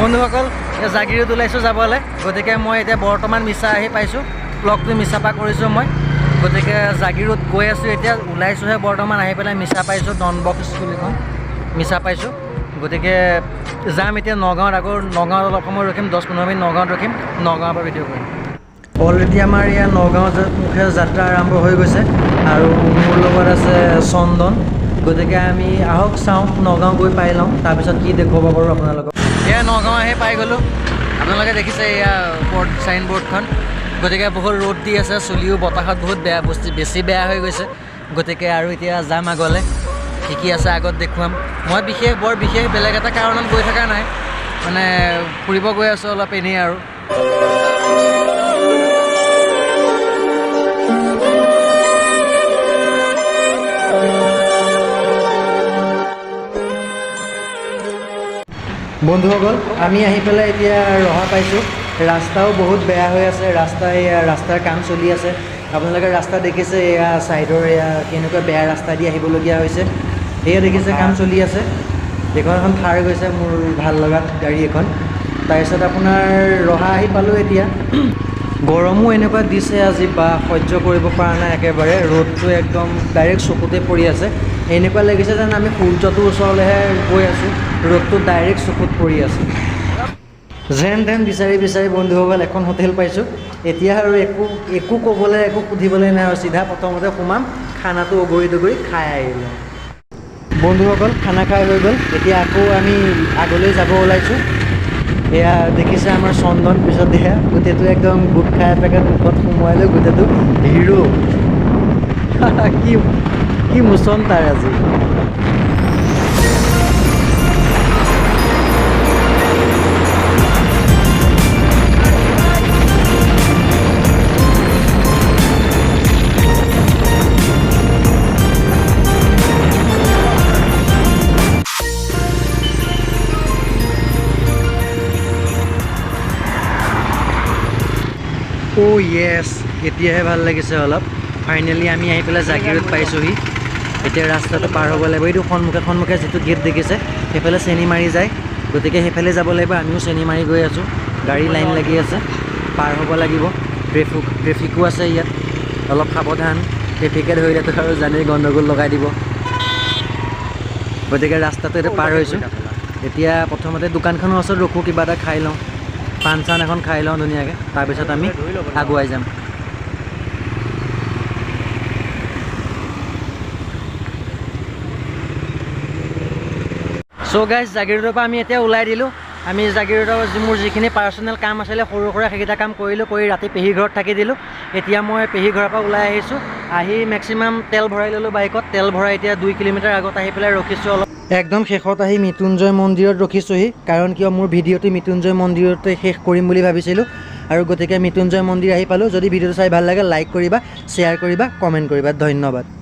বন্ধুসকল জাগিৰোড ওলাইছোঁ যাবলৈ গতিকে মই এতিয়া বৰ্তমান মিছা আহি পাইছোঁ ব্লগটো মিছাপা কৰিছোঁ মই গতিকে জাগিৰোড গৈ আছোঁ এতিয়া ওলাইছোঁহে বৰ্তমান আহি পেলাই মিছা পাইছোঁ ডনবক্স স্কুলখন মিছা পাইছোঁ গতিকে যাম এতিয়া নগাঁৱত আকৌ নগাঁৱত অলপ সময় ৰখিম 10-15 মিনিট নগাঁৱত ৰখিম নগাঁৱৰ পৰা ভিডিঅ' কৰিম অলৰেডি আমাৰ ইয়াৰ নগাঁও মুখে যাত্ৰা আৰম্ভ হৈ গৈছে আৰু মোৰ লগত আছে চন্দন গতিকে আমি আহক চাওঁ নগাঁও গৈ পাই লওঁ তাৰপিছত কি দেখুৱাব পাৰোঁ আপোনালোকক এয়া নগাঁও আহি পাই গ'লোঁ আপোনালোকে দেখিছে এয়া চাইন বৰ্ডখন গতিকে বহুত ৰ'দ দি আছে চুলিও বতাহত বহুত বেছি বেয়া হৈ গৈছে গতিকে আৰু এতিয়া যাম আগলৈ কি কি আছে আগত দেখুৱাম মই বৰ বিশেষ বেলেগ এটা কাৰণত গৈ থকা নাই মানে ফুৰিব গৈ আছোঁ অলপ এনেই আৰু বন্ধুসকল আমি আহি পেলাই এতিয়া ৰহা পাইছোঁ ৰাস্তাও বহুত বেয়া হৈ আছে ৰাস্তাৰ কাম চলি আছে আপোনালোকে ৰাস্তা দেখিছে এয়া ছাইডৰ এয়া কেনেকুৱা বেয়া ৰাস্তা দি আহিবলগীয়া হৈছে এয়া দেখিছে কাম চলি আছে এইখন এখন থাৰ গৈছে মোৰ ভাল লগা গাড়ী এখন তাৰপিছত আপোনাৰ ৰহা আহি পালোঁ এতিয়া গৰমো এনেকুৱা দিছে আজি বা সহ্য কৰিব পৰা নাই একেবাৰে ৰ'দটো একদম ডাইৰেক্ট চকুতে পৰি আছে এনেকুৱা লাগিছে যেন আমি সূৰ্যটোৰ ওচৰলৈহে গৈ আছোঁ ৰ'দটো ডাইৰেক্ট চকুত পৰি আছে যেন তেন বিচাৰি বন্ধুসকল এখন হোটেল পাইছোঁ এতিয়া আৰু একো ক'বলৈ একো সুধিবলৈ নাই আৰু চিধা প্ৰথমতে সোমাম খানাটো অগৰি দগৰি খাই আহিলোঁ বন্ধুসকল খানা খাই হৈ গ'ল এতিয়া আকৌ আমি আগলৈ যাব ওলাইছোঁ এয়া দেখিছে আমাৰ চন্দন পিছত দেয়া গোটেইটো একদম গোট খাই পেকেট মুখত সোমোৱাই লৈ গোটেইটো হিৰো কি মোচন তাৰ আজি অ' য়েছ এতিয়াহে ভাল লাগিছে অলপ ফাইনেলি আমি আহি পেলাই জাগিৰোড পাইছোঁহি এতিয়া ৰাস্তাটো পাৰ হ'ব লাগিব এইটো সন্মুখে যিটো গেট দেখিছে সেইফালে চেনি মাৰি যায় গতিকে সেইফালে যাব লাগিব আমিও চেনি মাৰি গৈ আছোঁ গাড়ী লাইন লাগি আছে পাৰ হ'ব লাগিব ট্ৰেফিকো আছে ইয়াত অলপ সাৱধান ট্ৰেফিকে ধৰিলেতো আৰু জানেই গণ্ডগোল লগাই দিব গতিকে ৰাস্তাটো এতিয়া পাৰ হৈছোঁ এতিয়া প্ৰথমতে দোকানখনৰ ওচৰত ৰখোঁ কিবা এটা খাই লওঁ পাণ চান এখন খাই লওঁ ধুনীয়াকৈ তাৰপিছত আমি আগুৱাই যাম চ' গাইজ জাগিৰোডৰ পৰা আমি এতিয়া ওলাই দিলোঁ আমি জাগিৰোডৰ মোৰ যিখিনি পাৰ্চনেল কাম আছিলে সৰু সুৰা সেইকেইটা কাম কৰিলোঁ কৰি ৰাতি পেহী ঘৰত থাকি দিলোঁ এতিয়া মই পেহী ঘৰৰ পৰা ওলাই আহিছোঁ আহি মেক্সিমাম তেল ভৰাই ল'লোঁ বাইকত তেল ভৰাই এতিয়া 2 কিলোমিটাৰ আগত আহি পেলাই ৰখিছোঁ অলপ একদম শেষত আহি মৃত্যুঞ্জয় মন্দিৰত ৰখিছোঁহি কাৰণ কিয় মোৰ ভিডিঅ'টো মৃত্যুঞ্জয় মন্দিৰতে শেষ কৰিম বুলি ভাবিছিলোঁ আৰু গতিকে মৃত্যুঞ্জয় মন্দিৰ আহি পালোঁ যদি ভিডিঅ'টো চাই ভাল লাগে লাইক কৰিবা শ্বেয়াৰ কৰিবা কমেণ্ট কৰিবা ধন্যবাদ